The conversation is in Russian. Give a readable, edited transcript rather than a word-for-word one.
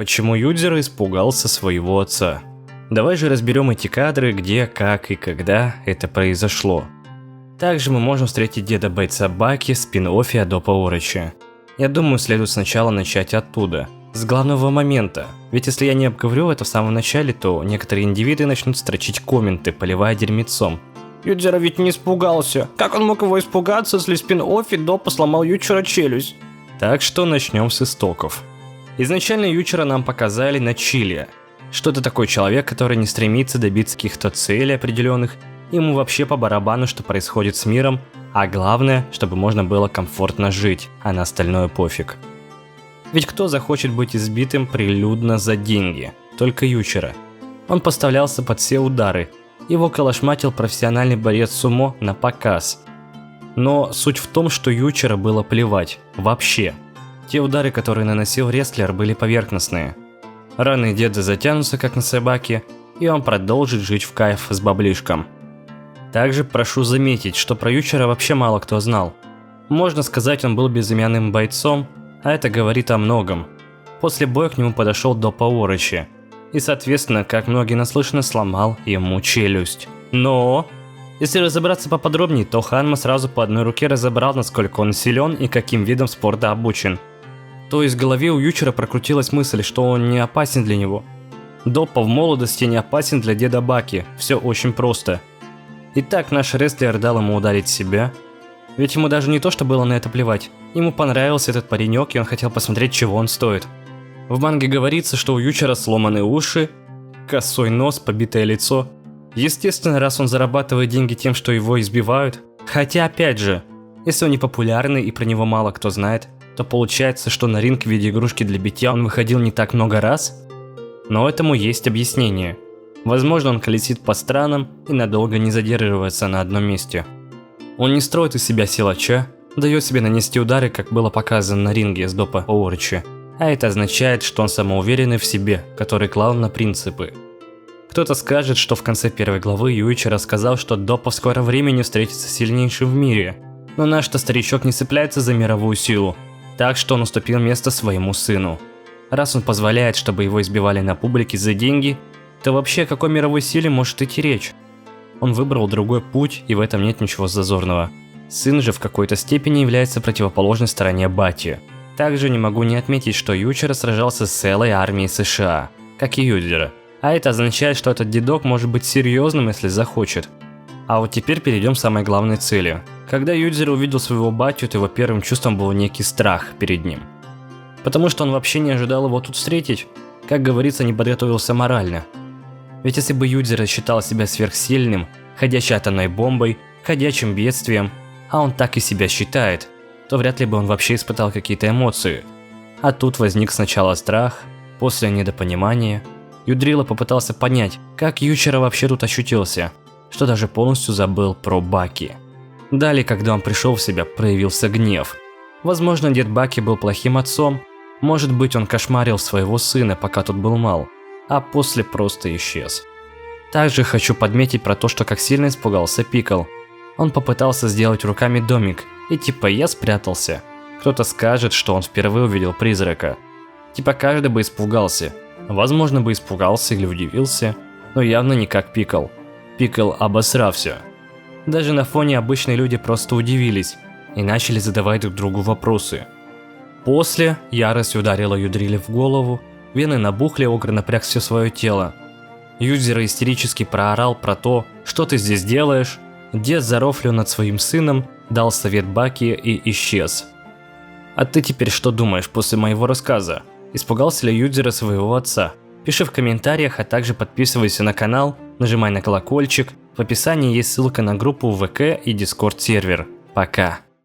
Почему Юдзера испугался своего отца? Давай же разберем эти кадры, где, как и когда это произошло. Также мы можем встретить деда бойца Баки в спин-оффе Адопа Орочи. Я думаю, следует сначала начать оттуда, с главного момента. Ведь если я не обговорю это в самом начале, то некоторые индивиды начнут строчить комменты, поливая дерьмецом. Юдзера ведь не испугался. Как он мог его испугаться, если в спин-оффе Доппа сломал Ючера челюсть? Так что начнем с истоков. Изначально Ючера нам показали на чиле. Что это такой человек, который не стремится добиться каких-то целей определенных, ему вообще по барабану, что происходит с миром, а главное, чтобы можно было комфортно жить, а на остальное пофиг. Ведь кто захочет быть избитым прилюдно за деньги? Только Ючера. Он поставлялся под все удары, его калашматил профессиональный борец сумо на показ. Но суть в том, что Ючера было плевать, вообще. Те удары, которые наносил рестлер, были поверхностные. Раны деда затянутся, как на собаке, и он продолжит жить в кайф с баблишком. Также прошу заметить, что про Ючера вообще мало кто знал. Можно сказать, он был безымянным бойцом, а это говорит о многом. После боя к нему подошел Доппа Орочи, и соответственно, как многие наслышаны, сломал ему челюсть. Но если разобраться поподробнее, то Ханма сразу по одной руке разобрал, насколько он силен и каким видом спорта обучен. То есть в голове у Ючера прокрутилась мысль, что он не опасен для него. Доппа в молодости не опасен для деда Баки, все очень просто. Итак, наш рестлер дал ему ударить себя. Ведь ему даже не то, что было на это плевать. Ему понравился этот паренек, и он хотел посмотреть, чего он стоит. В манге говорится, что у Ючера сломаны уши, косой нос, побитое лицо. Естественно, раз он зарабатывает деньги тем, что его избивают. Хотя, опять же, если он не популярный и про него мало кто знает, то получается, что на ринг в виде игрушки для битья он выходил не так много раз. Но этому есть объяснение. Возможно, он колесит по странам и надолго не задерживается на одном месте. Он не строит из себя силача, дает себе нанести удары, как было показано на ринге с Доппа Орочи. А это означает, что он самоуверенный в себе, который клал на принципы. Кто-то скажет, что в конце первой главы Юичи рассказал, что Доппа в скором времени встретится с сильнейшим в мире. Но наш-то старичок не цепляется за мировую силу, так что он уступил место своему сыну. Раз он позволяет, чтобы его избивали на публике за деньги, то вообще о какой мировой силе может идти речь? Он выбрал другой путь, и в этом нет ничего зазорного. Сын же в какой-то степени является противоположной стороне Бати. Также не могу не отметить, что Ючера сражался с целой армией США, как и Юдзера. А это означает, что этот дедок может быть серьезным, если захочет. А вот теперь перейдем к самой главной цели. Когда Юдзера увидел своего батю, то его первым чувством был некий страх перед ним. Потому что он вообще не ожидал его тут встретить. Как говорится, не подготовился морально. Ведь если бы Юдзера считал себя сверхсильным, ходячей атомной бомбой, ходячим бедствием, а он так и себя считает, то вряд ли бы он вообще испытал какие-то эмоции. А тут возник сначала страх, после недопонимание. Юдрила попытался понять, как Ючера вообще тут ощутился, что даже полностью забыл про Баки. Далее, когда он пришел в себя, проявился гнев. Возможно, дед Баки был плохим отцом, может быть, он кошмарил своего сына, пока тот был мал, а после просто исчез. Также хочу подметить про то, что как сильно испугался Пикл. Он попытался сделать руками домик, и типа я спрятался. Кто-то скажет, что он впервые увидел призрака. Типа каждый бы испугался. Возможно бы испугался или удивился, но явно не как Пикл. Пикл обосрал все. Даже на фоне обычные люди просто удивились и начали задавать друг другу вопросы. После ярость ударила Юдриле в голову, вены набухли, Огр напряг все свое тело. Юдзера истерически проорал про то, что ты здесь делаешь. Дед зарофлил над своим сыном, дал совет Баки и исчез. А ты теперь что думаешь после моего рассказа? Испугался ли Юдзера своего отца? Пиши в комментариях, а также подписывайся на канал, нажимай на колокольчик. В описании есть ссылка на группу ВК и Discord сервер. Пока.